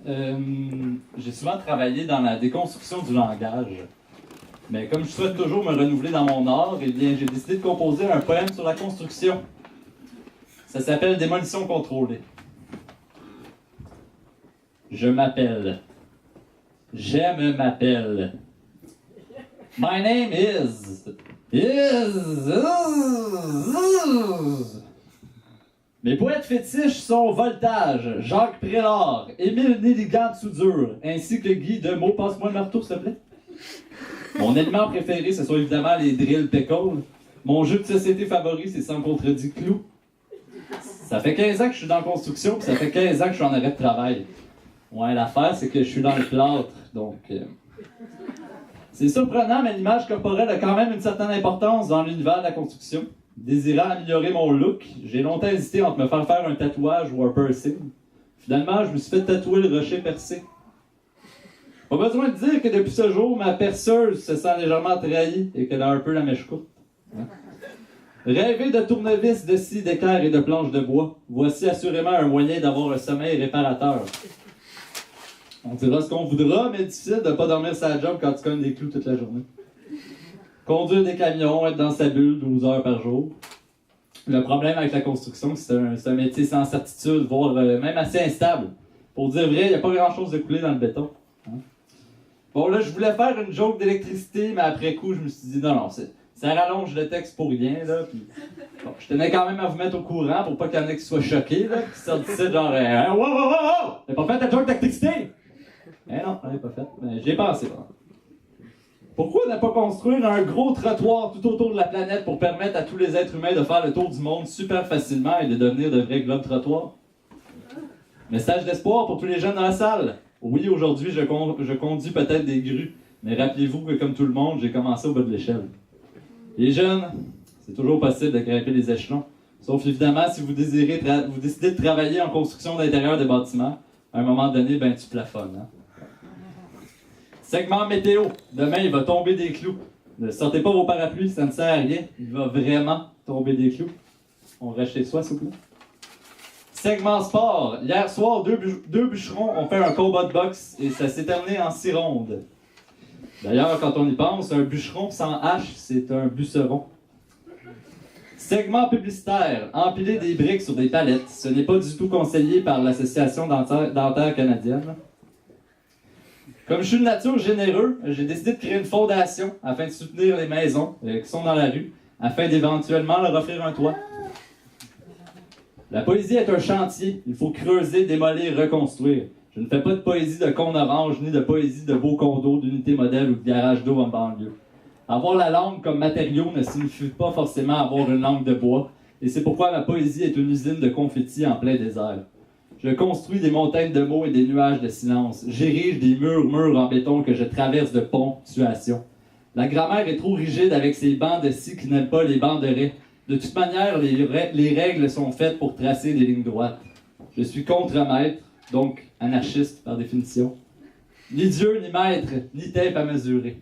J'ai souvent travaillé dans la déconstruction du langage. Mais comme je souhaite toujours me renouveler dans mon art, eh bien, j'ai décidé de composer un poème sur la construction. Ça s'appelle Démolition contrôlée. Je m'appelle. J'aime m'appelle. My name is. Mes poètes fétiches sont Voltage, Jacques Prélard, Émile Nelligan de Soudure, ainsi que Guy de Meaux. Passe-moi le marteau, s'il te plaît. Mon aliment préféré, ce sont évidemment les drill pickles. Mon jeu de société favori, c'est Sans contredit Clou. Ça fait 15 ans que je suis dans la construction, puis ça fait 15 ans que je suis en arrêt de travail. Ouais, l'affaire, c'est que je suis dans le plâtre, donc... C'est surprenant, mais l'image corporelle a quand même une certaine importance dans l'univers de la construction. Désirant améliorer mon look, j'ai longtemps hésité entre me faire un tatouage ou un piercing. Finalement, je me suis fait tatouer le rocher percé. Pas besoin de dire que depuis ce jour, ma perceuse se sent légèrement trahie et qu'elle a un peu la mèche courte. Rêver de tournevis, de scie, d'équerre et de planches de bois, voici assurément un moyen d'avoir un sommeil réparateur. On dira ce qu'on voudra, mais difficile de ne pas dormir sa job quand tu cognes des clous toute la journée. Conduire des camions, être dans sa bulle 12 heures par jour. Le problème avec la construction, c'est un métier sans certitude, voire même assez instable. Pour dire vrai, il n'y a pas grand-chose de coulé dans le béton. Hein? Bon, là, je voulais faire une joke d'électricité, mais après coup, je me suis dit, non, ça rallonge le texte pour rien, là. Puis, bon, je tenais quand même à vous mettre au courant pour pas qu'il y en ait qui soient choqués, là, qui sortent d'ici, genre, wow! T'as pas fait ta joke d'électricité? Eh non, je l'ai pas fait. Mais j'y ai pensé, là. Pourquoi ne pas construire un gros trottoir tout autour de la planète pour permettre à tous les êtres humains de faire le tour du monde super facilement et de devenir de vrais globes-trottoirs? Message d'espoir pour tous les jeunes dans la salle. Oui, aujourd'hui, je conduis peut-être des grues, mais rappelez-vous que comme tout le monde, j'ai commencé au bas de l'échelle. Les jeunes, c'est toujours possible de grimper les échelons. Sauf évidemment si vous décidez de travailler en construction d'intérieur des bâtiments, à un moment donné, ben tu plafonnes. Hein? Segment météo. Demain, il va tomber des clous. Ne sortez pas vos parapluies, ça ne sert à rien. Il va vraiment tomber des clous. On reste chez soi, s'il vous plaît. Segment sport. Hier soir, deux bûcherons ont fait un combat de boxe et ça s'est terminé en 6 rondes. D'ailleurs, quand on y pense, un bûcheron sans hache, c'est un buceron. Segment publicitaire. Empiler des briques sur des palettes. Ce n'est pas du tout conseillé par l'Association dentaire canadienne. Comme je suis de nature généreux, j'ai décidé de créer une fondation afin de soutenir les maisons qui sont dans la rue, afin d'éventuellement leur offrir un toit. La poésie est un chantier. Il faut creuser, démolir, reconstruire. Je ne fais pas de poésie de cône orange, ni de poésie de beaux condos, d'unités modèles ou de garage d'eau en banlieue. Avoir la langue comme matériau ne signifie pas forcément avoir une langue de bois, et c'est pourquoi ma poésie est une usine de confettis en plein désert. Je construis des montagnes de mots et des nuages de silence. J'érige des murs en béton que je traverse de ponctuation. La grammaire est trop rigide avec ses bancs de scie qui n'aiment pas les bancs de raies. De toute manière, les règles sont faites pour tracer des lignes droites. Je suis contre-maître, donc anarchiste par définition. Ni Dieu, ni maître, ni tape à mesurer.